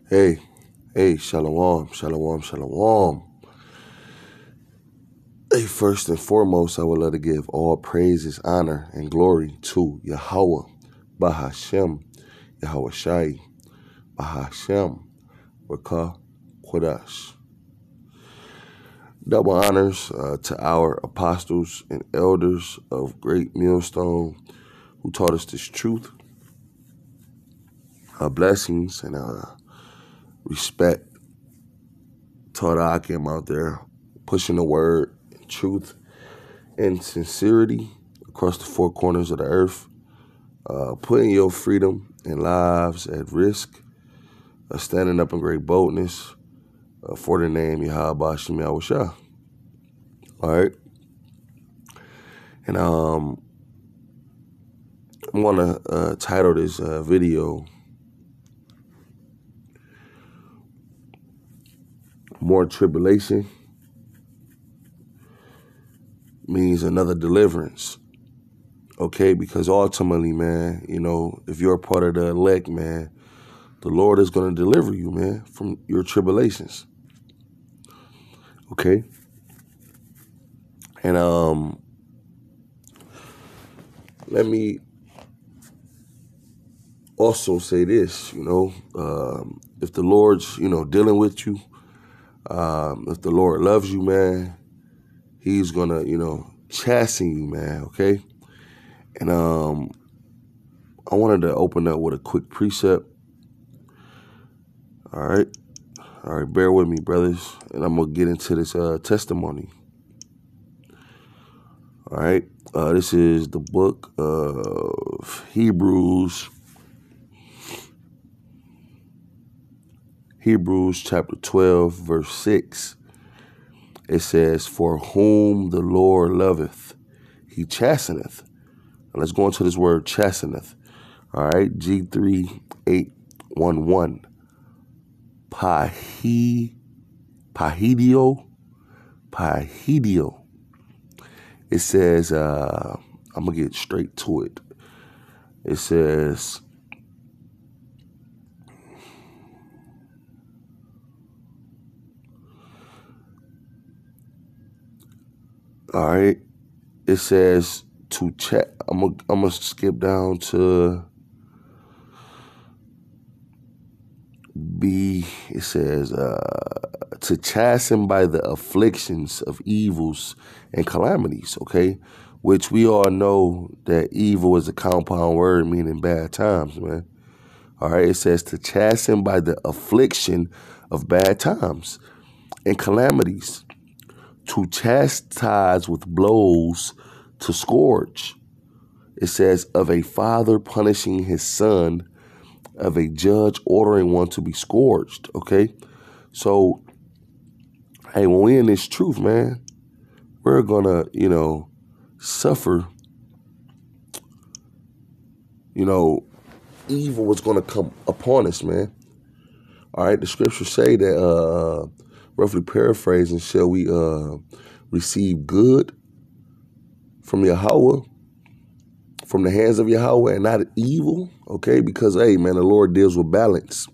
Hey, hey, shalom, shalom, shalom. Hey, first and foremost, I would love to give all praises, honor, and glory to Yahweh, Bahashem, Yahweh Shai, Bahashem, Rakah, Kodash. Double honors to our apostles and elders of Great Millstone who taught us this truth. Blessings and respect taught Akim out there pushing the word, truth, and sincerity across the four corners of the earth, putting your freedom and lives at risk, standing up in great boldness for the name Yahweh Shem Yahushua. All right. And I'm going to title this video, More Tribulation Means Another Deliverance. Okay, because ultimately, man, if you're a part of the elect, man, the Lord is going to deliver you, man, from your tribulations. Okay? And let me also say this, if the Lord's, dealing with you, if the Lord loves you, man, he's going to, chasten you, man, okay? And I wanted to open up with a quick precept. All right, bear with me, brothers, and I'm going to get into this testimony. All right, this is the book of Hebrews chapter 12, verse 6. It says, "For whom the Lord loveth, he chasteneth." Now let's go into this word chasteneth. All right, G3811. Pahidio. It says, I'm going to get straight to it. It says, all right, it says to check. I'm going to skip down to B. It says, to chasten by the afflictions of evils and calamities, okay? Which we all know that evil is a compound word meaning bad times, man. All right, it says to chasten by the affliction of bad times and calamities, to chastise with blows, to scourge. It says of a father punishing his son, of a judge ordering one to be scourged, okay? So, hey, when we in this truth, man, we're gonna, suffer, evil was gonna come upon us, man. All right, the scriptures say that, roughly paraphrasing, shall we receive good from Yahweh, from the hands of Yahweh, and not evil, okay? Because, hey, man, the Lord deals with balance.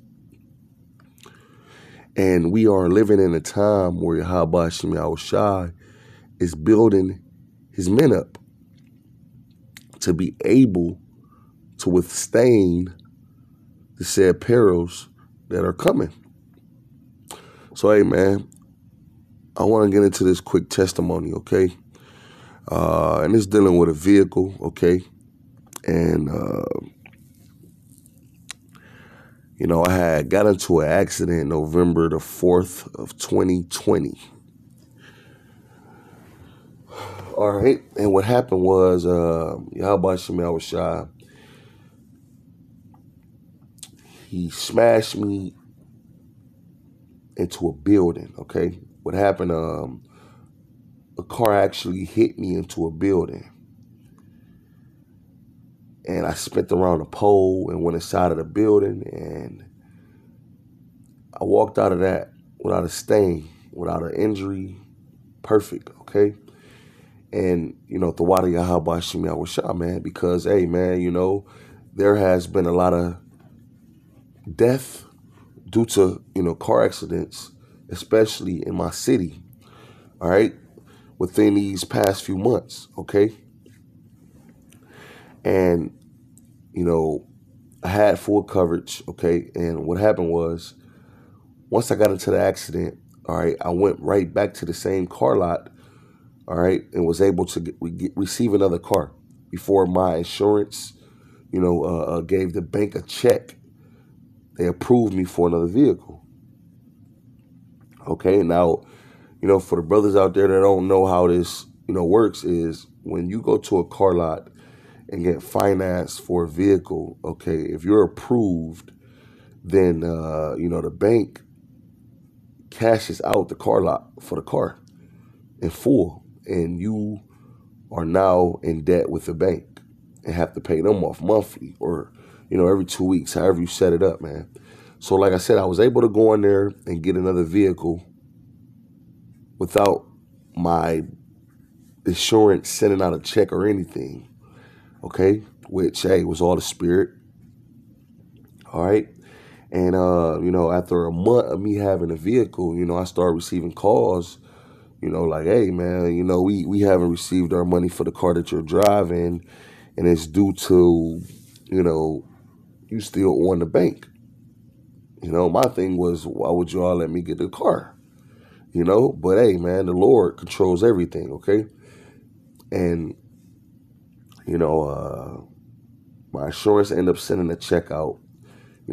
And we are living in a time where Yahweh Shem Yahushai is building his men up to be able to withstand the said perils that are coming. So, hey, man, I want to get into this quick testimony, okay? And it's dealing with a vehicle, okay? And, I had got into an accident November the 4th of 2020. All right. And what happened was, Yahweh Shem Yahushai, he smashed me into a building, okay? What happened, a car actually hit me into a building. And I spent around a pole and went inside of the building, and I walked out of that without a stain, without an injury, perfect, okay? And, the water Yahweh Shem Yahushua, man, because, hey, man, there has been a lot of death, due to, car accidents, especially in my city, all right, within these past few months, okay? And, I had full coverage, okay? And what happened was, once I got into the accident, all right, I went right back to the same car lot, all right, and was able to receive another car before my insurance, gave the bank a check. They approved me for another vehicle. Okay, now, for the brothers out there that don't know how this, works, is when you go to a car lot and get financed for a vehicle, okay, if you're approved, then, the bank cashes out the car lot for the car in full, and you are now in debt with the bank and have to pay them off monthly or, every 2 weeks, however you set it up, man. So like I said, I was able to go in there and get another vehicle without my insurance sending out a check or anything, okay, which, hey, was all the spirit, all right. And, after a month of me having a vehicle, I started receiving calls, like, hey, man, we haven't received our money for the car that you're driving, and it's due to, you still owe the bank. My thing was, why would you all let me get the car? But hey, man, the Lord controls everything, okay? And, my insurance ended up sending a check out,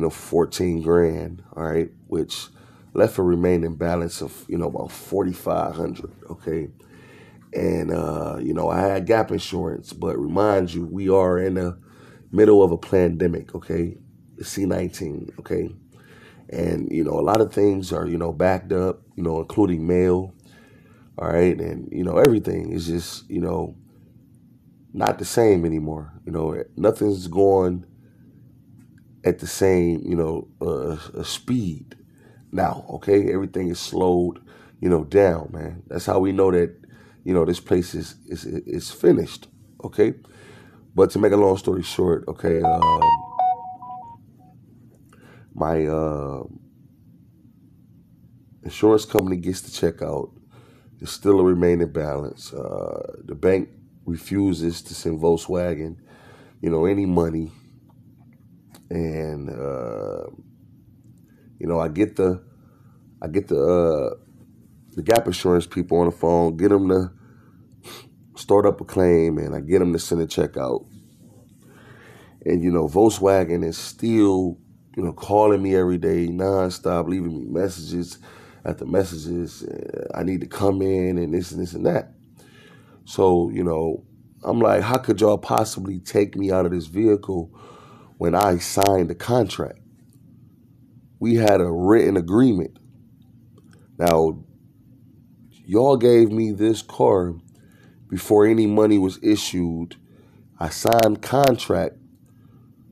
14 grand, all right, which left a remaining balance of, about 4,500, okay? And, I had gap insurance, but remind you, we are in the middle of a pandemic, okay? The C-19, okay? And, a lot of things are, backed up, including mail, all right? And, everything is just, not the same anymore. Nothing's going at the same, speed now, okay? Everything is slowed, down, man. That's how we know that, this place is finished, okay? But to make a long story short, okay, my insurance company gets the check out. There's still a remaining balance. The bank refuses to send Volkswagen, any money. And, I get the gap insurance people on the phone, get them to start up a claim, and I get them to send a check out. And, Volkswagen is still, calling me every day, nonstop, leaving me messages after messages. I need to come in and this and this and that. So, I'm like, how could y'all possibly take me out of this vehicle when I signed the contract? We had a written agreement. Now, y'all gave me this car before any money was issued. I signed contract,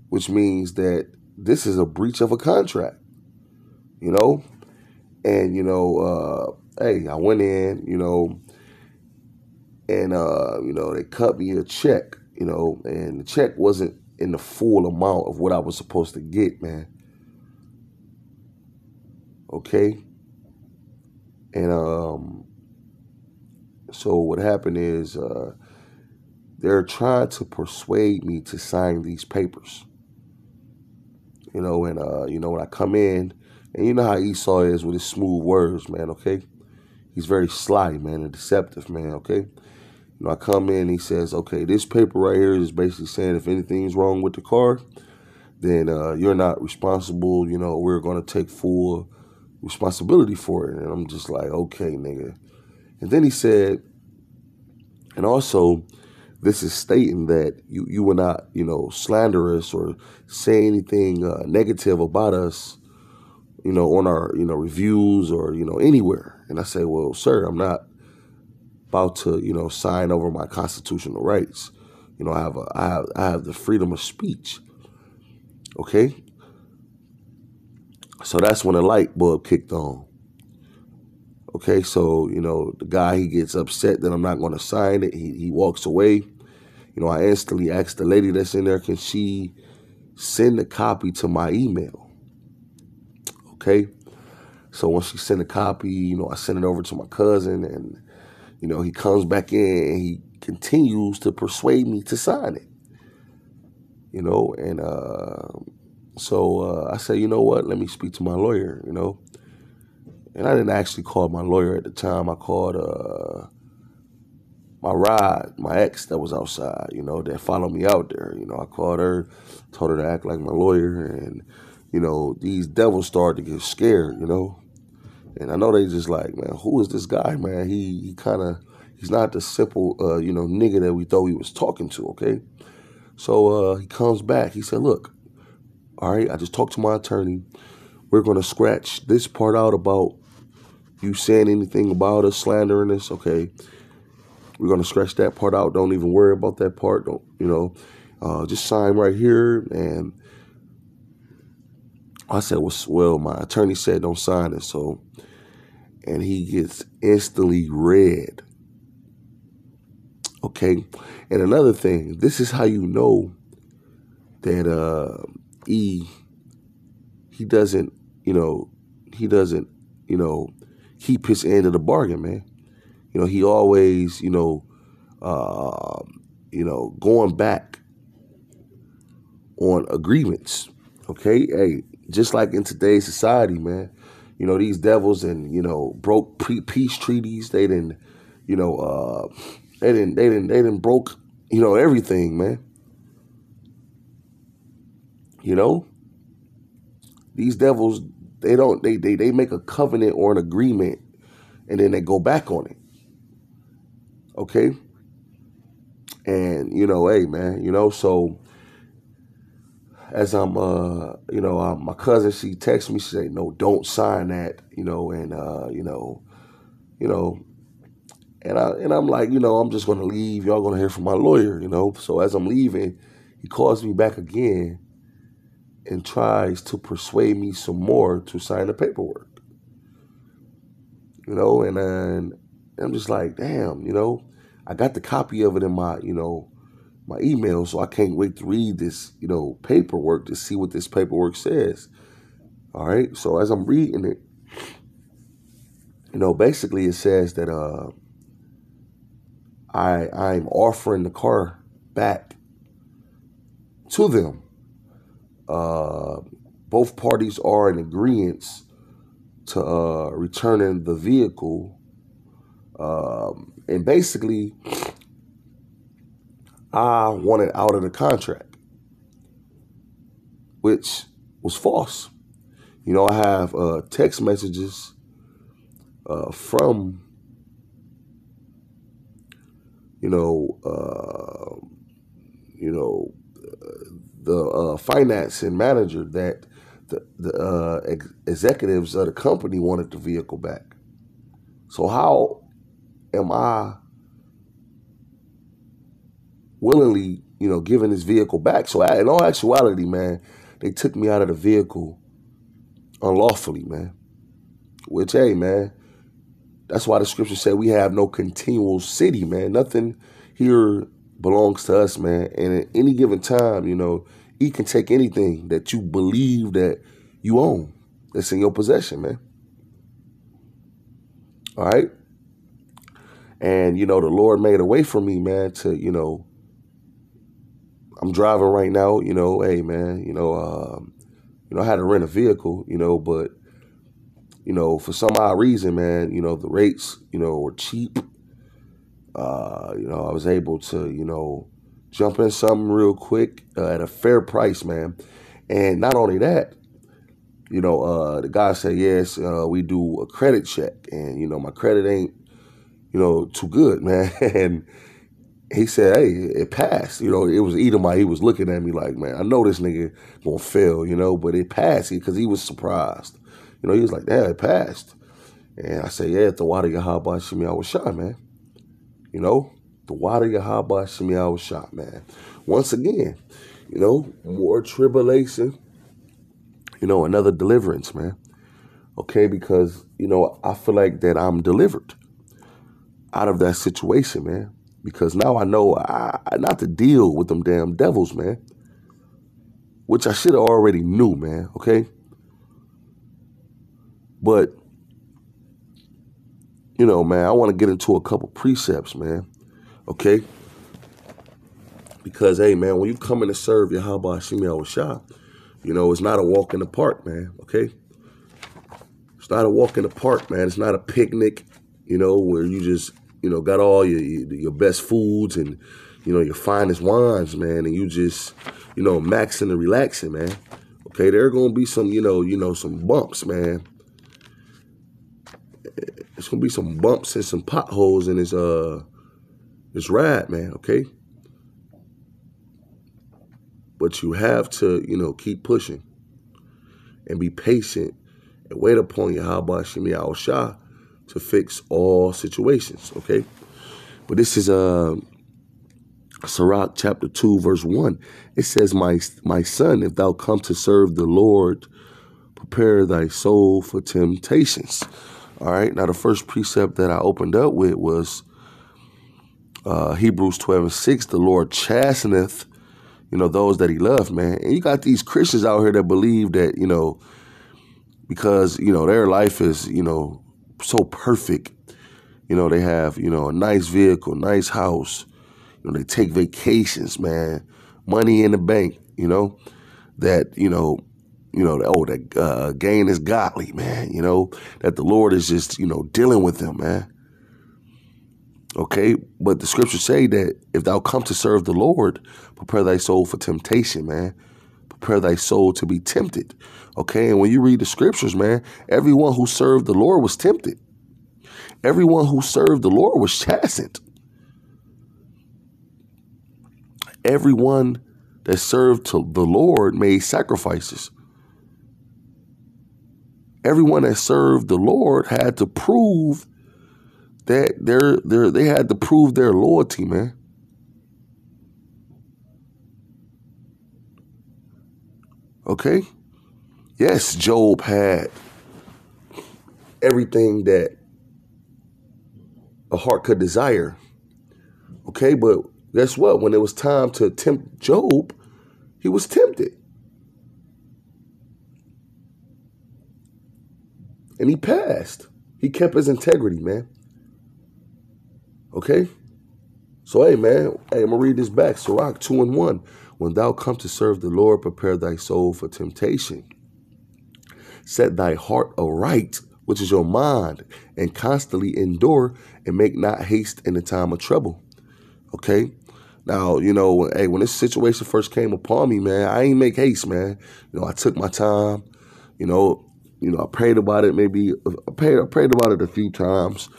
which means that this is a breach of a contract, And, hey, I went in, and, they cut me a check, and the check wasn't in the full amount of what I was supposed to get, man. Okay? And so what happened is they're trying to persuade me to sign these papers. And when I come in, and you know how Esau is with his smooth words, man, okay? He's very sly, man, and deceptive, man, okay? I come in, he says, okay, this paper right here is basically saying if anything's wrong with the car, then you're not responsible. We're going to take full responsibility for it. And I'm just like, okay, nigga. And then he said, and also, this is stating that you will not, slander us or say anything negative about us, on our, reviews or, anywhere. And I say, well, sir, I'm not about to, sign over my constitutional rights. I have the freedom of speech. Okay. So that's when the light bulb kicked on. Okay. So, the guy, he gets upset that I'm not going to sign it. He walks away. I instantly asked the lady that's in there, can she send a copy to my email? okay? So when she sent a copy, I sent it over to my cousin, and, he comes back in and he continues to persuade me to sign it, and so I said, you know what, let me speak to my lawyer, and I didn't actually call my lawyer at the time. I called my ex that was outside, that followed me out there. I called her, told her to act like my lawyer, and, these devils started to get scared, and I know they just like, man, who is this guy, man? He's not the simple, nigga that we thought he was talking to, okay? So he comes back. He said, look, all right, I just talked to my attorney. We're going to scratch this part out about you saying anything about us, slandering us, okay? We're going to scratch that part out. Don't even worry about that part. Don't, just sign right here. And I said, well, my attorney said don't sign it. So, and he gets instantly red. Okay. And another thing, this is how you know that he doesn't, keep his end of the bargain, man. He always, going back on agreements. Okay. Hey, just like in today's society, man, these devils and, broke peace treaties. They didn't, they didn't broke, everything, man. These devils, they make a covenant or an agreement and then they go back on it. Okay. And, hey, man, so as I'm, my cousin, she texted me, she said, no, don't sign that, and I'm like, I'm just going to leave. Y'all going to hear from my lawyer, So as I'm leaving, he calls me back again and tries to persuade me some more to sign the paperwork, and I'm just like, damn, I got the copy of it in my, my email, so I can't wait to read this, paperwork to see what this paperwork says. All right. So as I'm reading it, basically it says that I'm offering the car back to them. Both parties are in agreement to returning the vehicle. And basically, I wanted out of the contract, which was false. I have text messages from, the financing manager that the executives of the company wanted the vehicle back. So how am I willingly, giving this vehicle back? So in all actuality, man, they took me out of the vehicle unlawfully, man. Which, hey, man, that's why the scripture said we have no continual city, man. Nothing here belongs to us, man. And at any given time, he can take anything that you believe that you own that's in your possession, man. All right. And, the Lord made a way for me, man, to, I'm driving right now, hey, man, I had to rent a vehicle, but, for some odd reason, man, the rates, were cheap. I was able to, jump in something real quick at a fair price, man. And not only that, the guy said, yes, we do a credit check. And, my credit ain't, too good, man. And he said, hey, it passed. It was Edomite. He was looking at me like, man, I know this nigga gonna fail, but it passed because he was surprised. He was like, yeah, it passed. And I said, yeah, the water Yahweh Shemi, I was shot, man. The water Yahweh Shemi, I was shot, man. Once again, more tribulation, another deliverance, man. Okay, because, I feel like that I'm delivered out of that situation, man. Because now I know not to deal with them damn devils, man. Which I should have already knew, man, okay? But, you know, man, I want to get into a couple precepts, man. Okay? Because, hey, man, when you come in to serve Yahweh Hashem Yahushua, you know, it's not a walk in the park, man. Okay? It's not a walk in the park, man. It's not a picnic, you know, where you just, you know, got all your best foods and, you know, your finest wines, man, and you just, you know, maxing and relaxing, man. Okay, there are gonna be some, you know, some bumps, man. It's gonna be some bumps and some potholes in this ride, man. Okay, but you have to, you know, keep pushing and be patient and wait upon Yahweh Hashem Yahushua to fix all situations. Okay, but this is Sirach chapter 2, verse 1. It says, my son, if thou come to serve the Lord, prepare thy soul for temptations. All right. Now, the first precept that I opened up with was Hebrews 12:6. The Lord chasteneth, you know, those that he loved, man. And you got these Christians out here that believe that, you know, because, you know, their life is, you know, so perfect. You know, they have, you know, a nice vehicle, nice house. You know, they take vacations, man, money in the bank, you know, that, that gain is godly, man, you know, that the Lord is just, you know, dealing with them, man. Okay. But the scriptures say that if thou come to serve the Lord, prepare thy soul for temptation, man. Prepare thy soul to be tempted. Okay. And when you read the scriptures, man, everyone who served the Lord was tempted. Everyone who served the Lord was chastened. Everyone that served to the Lord made sacrifices. Everyone that served the Lord had to prove that they had to prove their loyalty, man. Okay? Yes, Job had everything that a heart could desire. Okay, but guess what? When it was time to tempt Job, he was tempted. And he passed. He kept his integrity, man. Okay? So, hey, man, hey, I'm going to read this back. Sirach 2:1. When thou come to serve the Lord, prepare thy soul for temptation. Set thy heart aright, which is your mind, and constantly endure and make not haste in the time of trouble. Okay? Now, you know, hey, when this situation first came upon me, man, I ain't make haste, man. You know, I took my time. You know, I prayed about it. Maybe I prayed about it a few times,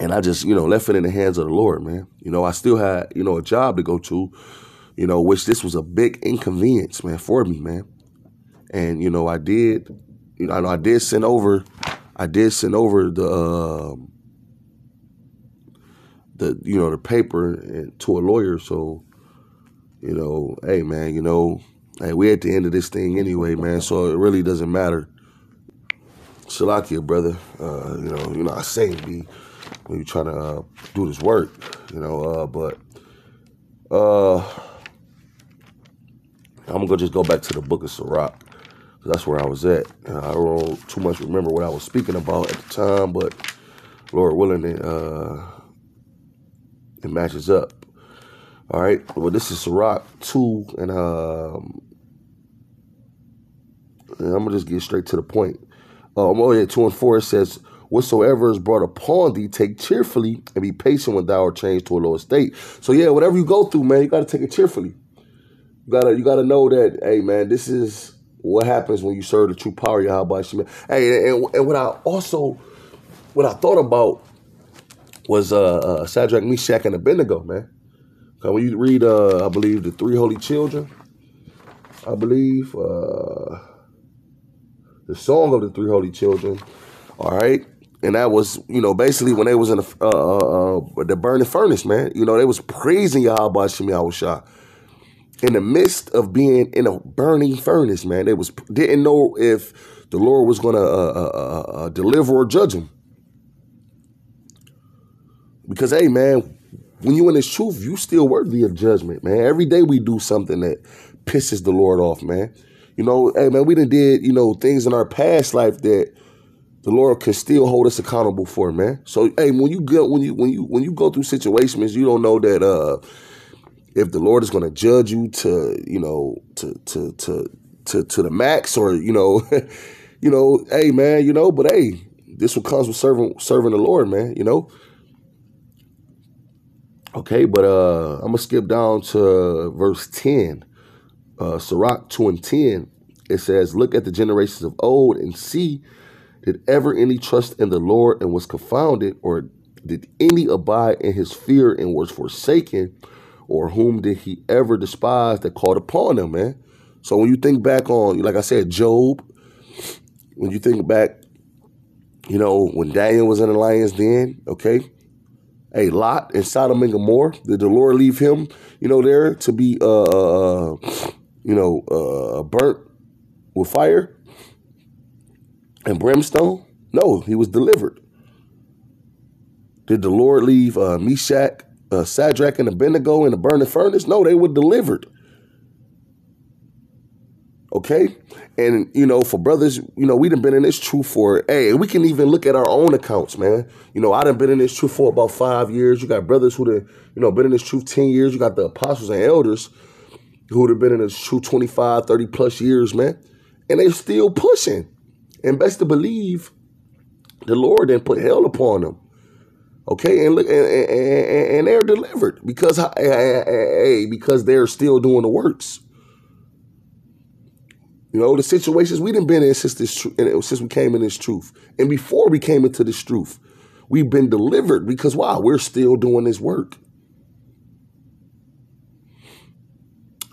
and I just, you know, left it in the hands of the Lord, man. You know, I still had, you know, a job to go to, you know, which this was a big inconvenience, man, for me, man. And you know, I did send over the paper to a lawyer. So, you know, hey, man, you know, hey, we're at the end of this thing anyway, man. So it really doesn't matter. Shalakia, brother. You know, I say be when you're trying to do this work, you know, but I'm gonna just go back to the book of Sirach. That's where I was at. I don't too much remember what I was speaking about at the time, but Lord willing, it matches up. All right. Well, this is Sirach 2, and I'm gonna just get straight to the point. 2 and 4, it says, whatsoever is brought upon thee, take cheerfully and be patient when thou art changed to a lower state. So yeah, whatever you go through, man, you gotta take it cheerfully. You gotta know that, hey, man, this is what happens when you serve the true power of Yahweh. Hey, and what I thought about was Shadrach, Meshach, and Abednego, man. When you read, I believe, the three holy children, I believe, the song of the three holy children, all right? And that was, you know, basically when they was in the burning furnace, man. You know, they was praising Yahweh Hashem Yahushua. In the midst of being in a burning furnace, man, they didn't know if the Lord was going to deliver or judge them. Because, hey, man, when you in this truth, you still worthy of judgment, man. Every day we do something that pisses the Lord off, man. You know, hey man, we done did, you know, things in our past life that the Lord can still hold us accountable for, man. So hey, when you go through situations, you don't know that if the Lord is going to judge you to, you know, to the max, or, you know, you know, hey man, you know, but hey, this what comes with serving the Lord, man, you know. Okay, but I'm gonna skip down to verse 10. Sirach 2:10. It says, "Look at the generations of old and see, did ever any trust in the Lord and was confounded, or did any abide in his fear and was forsaken, or whom did he ever despise that called upon him," man? So when you think back on, like I said, Job, when you think back, you know, when Daniel was in the lion's den, okay? Hey, Lot and Sodom and Gomorrah, did the Lord leave him, you know, there to be, burnt with fire and brimstone? No, he was delivered. Did the Lord leave Meshach, Shadrach, and Abednego in the burning furnace? No, they were delivered. Okay? And, you know, for brothers, you know, we done been in this truth for, hey, we can even look at our own accounts, man. You know, I done been in this truth for about 5 years. You got brothers who done, you know, been in this truth 10 years. You got the apostles and elders who have been in this truth 25, 30 plus years, man. And they're still pushing. And best to believe the Lord didn't put hell upon them. Okay, and look, and they're delivered because they're still doing the works. You know, the situations we done been in since we came in this truth, and before we came into this truth, we've been delivered because wow, we're still doing this work.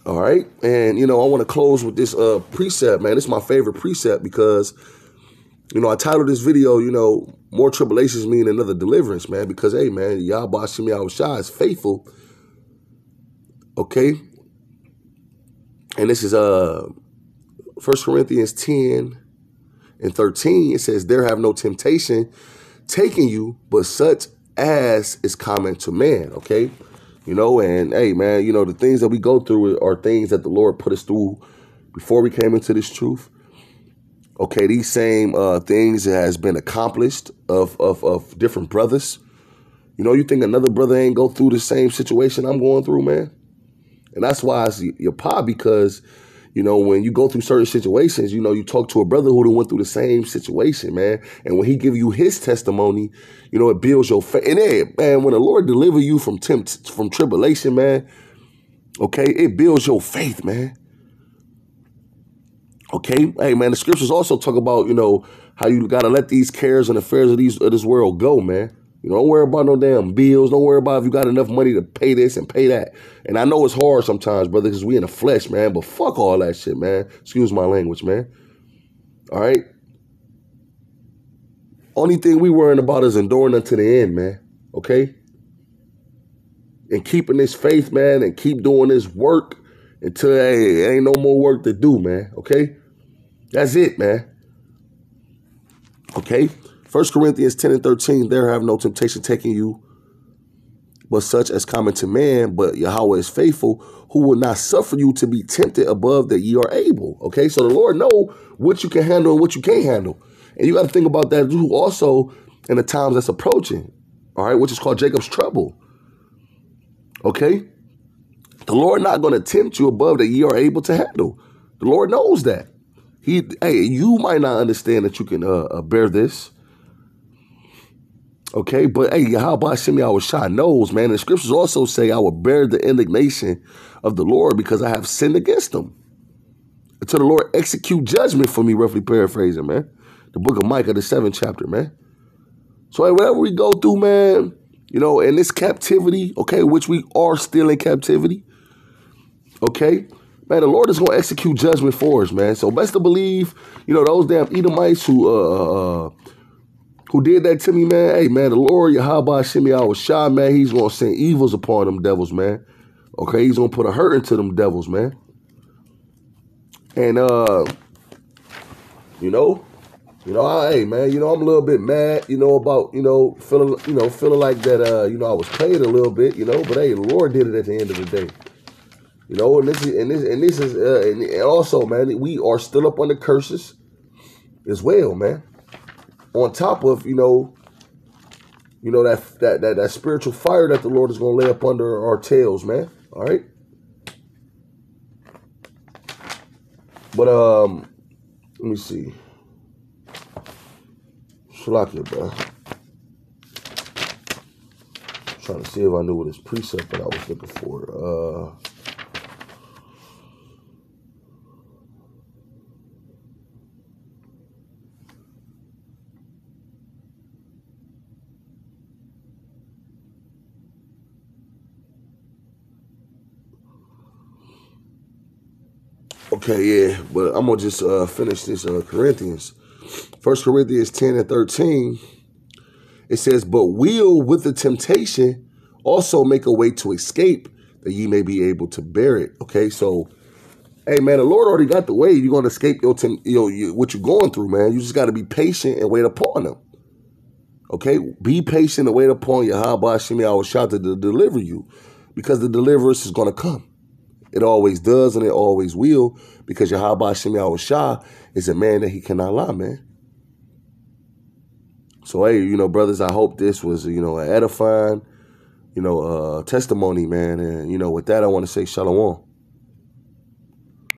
All right, and you know, I want to close with this precept, man. This is my favorite precept because, you know, I titled this video, you know, more tribulations mean another deliverance, man. Because hey, man, Yahweh Shemi Yahushua is faithful. Okay, and this is 1 Corinthians 10:13, it says, "There have no temptation taken you, but such as is common to man." Okay, you know, and hey, man, you know, the things that we go through are things that the Lord put us through before we came into this truth. Okay, these same things has been accomplished of different brothers. You know, you think another brother ain't go through the same situation I'm going through, man? And that's why it's your pod, because you know, when you go through certain situations, you know, you talk to a brother who done went through the same situation, man. And when he give you his testimony, you know, it builds your faith. And hey, man, when the Lord deliver you from tribulation, man, okay, it builds your faith, man. Okay, hey, man, the scriptures also talk about, you know, how you got to let these cares and affairs of this world go, man. You know, don't worry about no damn bills. Don't worry about if you got enough money to pay this and pay that. And I know it's hard sometimes, brother, because we in the flesh, man. But fuck all that shit, man. Excuse my language, man. All right? Only thing we worrying about is enduring unto the end, man. Okay? And keeping this faith, man, and keep doing this work until, hey, ain't no more work to do, man. Okay? That's it, man. Okay? 1 Corinthians 10:13, "There have no temptation taken you, but such as common to man, but Yahweh is faithful, who will not suffer you to be tempted above that ye are able." Okay, so the Lord know what you can handle and what you can't handle. And you got to think about that too also in the times that's approaching, all right, which is called Jacob's trouble. Okay? The Lord not going to tempt you above that ye are able to handle. The Lord knows that. Hey, you might not understand that you can bear this. Okay, but hey, Yahweh Shemi Yahushua knows, man. And the scriptures also say, "I will bear the indignation of the Lord because I have sinned against him, until the Lord execute judgment for me," roughly paraphrasing, man. The book of Micah, the 7th chapter, man. So hey, whatever we go through, man, you know, in this captivity, okay, which we are still in captivity, okay, man, the Lord is going to execute judgment for us, man. So best to believe, you know, those damn Edomites who did that to me, man, hey, man, the Lord, Yahweh Shemi Yahushua, man, he's going to send evils upon them devils, man. Okay, he's going to put a hurt into them devils, man. And, hey, man, you know, I'm a little bit mad, you know, about, feeling like that, I was paid a little bit, but hey, the Lord did it at the end of the day. You know, and this is and also, man, we are still up under curses as well, man. On top of that spiritual fire that the Lord is going to lay up under our tails, man. All right. But let me see. Shalakia, bro. Trying to see if I knew what his precept that I was looking for. Okay, yeah, but I'm gonna just finish this Corinthians. 1 Corinthians 10 and 13. It says, "But will with the temptation also make a way to escape, that ye may be able to bear it." Okay, so hey, man, the Lord already got the way. You're gonna escape what you're going through, man. You just got to be patient and wait upon Him. Okay, be patient and wait upon Yahweh Shemi Awashah to deliver you, because the deliverance is gonna come. It always does, and it always will, because Yahweh Shemi Awashah is a man that He cannot lie, man. So hey, brothers, I hope this was an edifying, testimony, man. And with that, I want to say shalom.